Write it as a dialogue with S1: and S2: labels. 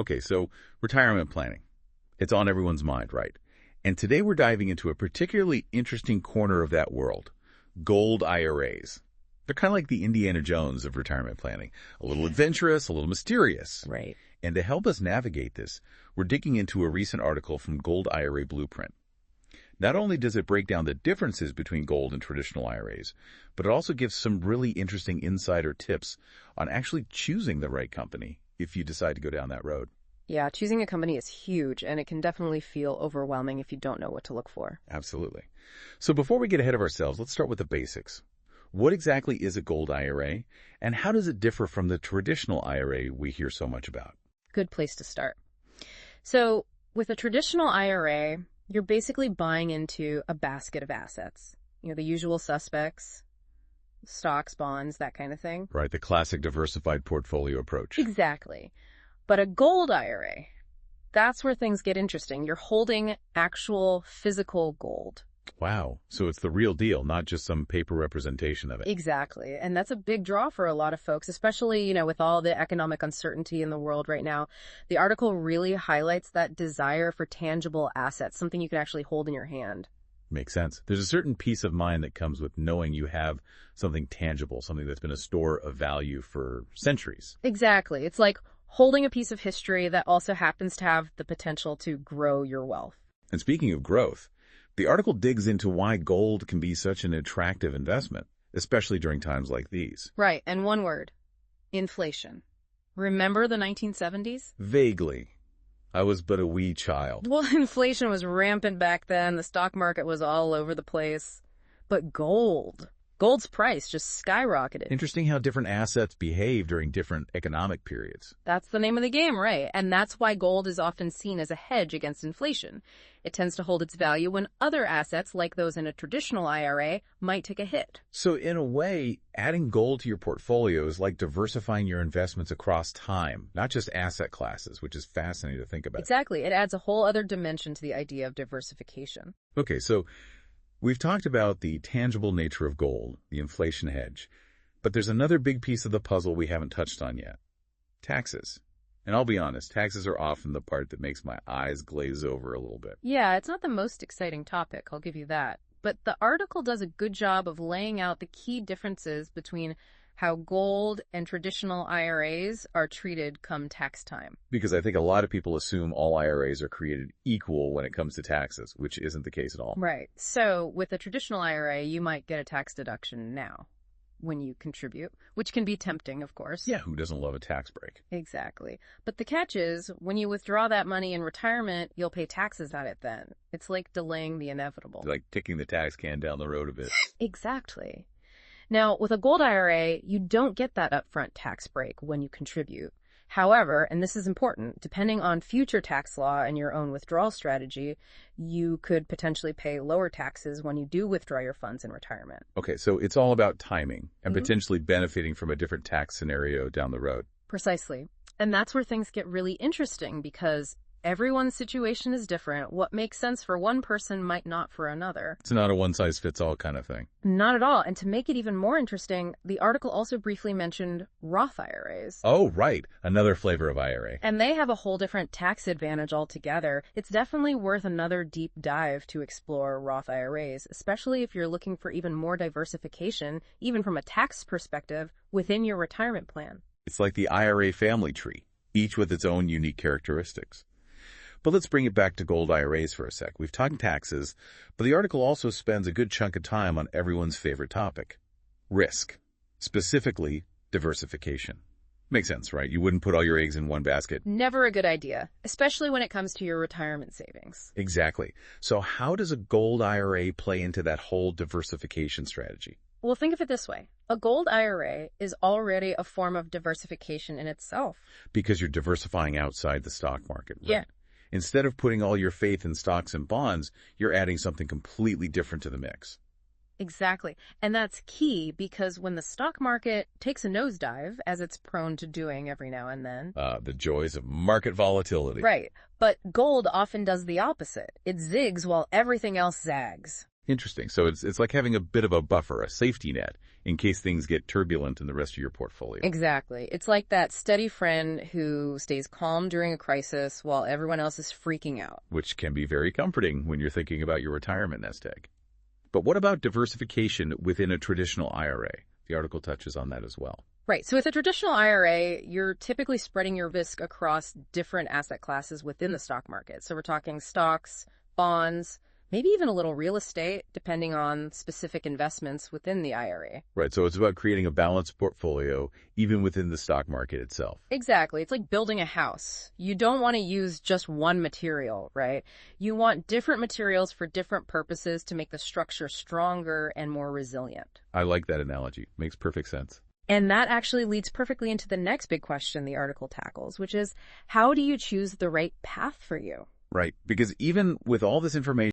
S1: Okay, so retirement planning. It's on everyone's mind, right? And today we're diving into a particularly interesting corner of that world, gold IRAs. They're kind of like the Indiana Jones of retirement planning, a little adventurous, a little mysterious.
S2: Right.
S1: And to help us navigate this, we're digging into a recent article from Gold IRA Blueprint. Not only does it break down the differences between gold and traditional IRAs, but it also gives some really interesting insider tips on actually choosing the right company if you decide to go down that road.
S2: Yeah, choosing a company is huge, and it can definitely feel overwhelming if you don't know what to look for.
S1: Absolutely. So before we get ahead of ourselves, let's start with the basics. What exactly is a gold IRA, and how does it differ from the traditional IRA we hear so much about?
S2: Good place to start. So, with a traditional IRA, you're basically buying into a basket of assets. The usual suspects, stocks, bonds, that kind of thing.
S1: Right, the classic diversified portfolio approach.
S2: Exactly. But a gold IRA, that's where things get interesting. You're holding actual physical gold.
S1: Wow. So it's the real deal, not just some paper representation of it.
S2: Exactly. And that's a big draw for a lot of folks, especially, with all the economic uncertainty in the world right now. The article really highlights that desire for tangible assets, something you can actually hold in your hand.
S1: Makes sense. There's a certain peace of mind that comes with knowing you have something tangible, something that's been a store of value for centuries.
S2: Exactly. It's like holding a piece of history that also happens to have the potential to grow your wealth.
S1: And speaking of growth, the article digs into why gold can be such an attractive investment, especially during times like these.
S2: Right, and one word, inflation. Remember the 1970s?
S1: Vaguely. I was but a wee child.
S2: Well, inflation was rampant back then. The stock market was all over the place. But gold's price just skyrocketed.
S1: Interesting how different assets behave during different economic periods.
S2: That's the name of the game, right? And that's why gold is often seen as a hedge against inflation. It tends to hold its value when other assets, like those in a traditional IRA, might take a hit.
S1: So in a way, adding gold to your portfolio is like diversifying your investments across time, not just asset classes, which is fascinating to think about.
S2: Exactly. It adds a whole other dimension to the idea of diversification.
S1: Okay, so we've talked about the tangible nature of gold, the inflation hedge, but there's another big piece of the puzzle we haven't touched on yet. Taxes. And I'll be honest, taxes are often the part that makes my eyes glaze over a little bit.
S2: Yeah, it's not the most exciting topic, I'll give you that. But the article does a good job of laying out the key differences between how gold and traditional IRAs are treated come tax time.
S1: Because I think a lot of people assume all IRAs are created equal when it comes to taxes, which isn't the case at all.
S2: Right. So with a traditional IRA, you might get a tax deduction now when you contribute, which can be tempting, of course.
S1: Yeah, who doesn't love a tax break?
S2: Exactly. But the catch is, when you withdraw that money in retirement, you'll pay taxes on it then. It's like delaying the inevitable.
S1: Like kicking the tax can down the road a bit.
S2: Exactly. Now, with a gold IRA, you don't get that upfront tax break when you contribute. However, and this is important, depending on future tax law and your own withdrawal strategy, you could potentially pay lower taxes when you do withdraw your funds in retirement.
S1: Okay, so it's all about timing and potentially benefiting from a different tax scenario down the road.
S2: Precisely. And that's where things get really interesting because everyone's situation is different. What makes sense for one person might not for another.
S1: It's not a one-size-fits-all kind of thing.
S2: Not at all. And to make it even more interesting, the article also briefly mentioned Roth IRAs.
S1: Oh, right. Another flavor of IRA.
S2: And they have a whole different tax advantage altogether. It's definitely worth another deep dive to explore Roth IRAs, especially if you're looking for even more diversification, even from a tax perspective, within your retirement plan.
S1: It's like the IRA family tree, each with its own unique characteristics. But let's bring it back to gold IRAs for a sec. We've talked taxes, but the article also spends a good chunk of time on everyone's favorite topic, risk, specifically diversification. Makes sense, right? You wouldn't put all your eggs in one basket.
S2: Never a good idea, especially when it comes to your retirement savings.
S1: Exactly. So how does a gold IRA play into that whole diversification strategy?
S2: Well, think of it this way. A gold IRA is already a form of diversification in itself.
S1: Because you're diversifying outside the stock market, right?
S2: Yeah.
S1: Instead of putting all your faith in stocks and bonds, you're adding something completely different to the mix.
S2: Exactly. And that's key because when the stock market takes a nosedive, as it's prone to doing every now and then.
S1: The joys of market volatility.
S2: Right. But gold often does the opposite. It zigs while everything else zags.
S1: Interesting. So it's like having a bit of a buffer, a safety net, in case things get turbulent in the rest of your portfolio.
S2: Exactly. It's like that steady friend who stays calm during a crisis while everyone else is freaking out.
S1: Which can be very comforting when you're thinking about your retirement nest egg. But what about diversification within a traditional IRA? The article touches on that as well.
S2: Right. So with a traditional IRA, you're typically spreading your risk across different asset classes within the stock market. So we're talking stocks, bonds, maybe even a little real estate, depending on specific investments within the IRA.
S1: Right, so it's about creating a balanced portfolio even within the stock market itself.
S2: Exactly. It's like building a house. You don't want to use just one material, right? You want different materials for different purposes to make the structure stronger and more resilient.
S1: I like that analogy. Makes perfect sense.
S2: And that actually leads perfectly into the next big question the article tackles, which is how do you choose the right path for you?
S1: Right, because even with all this information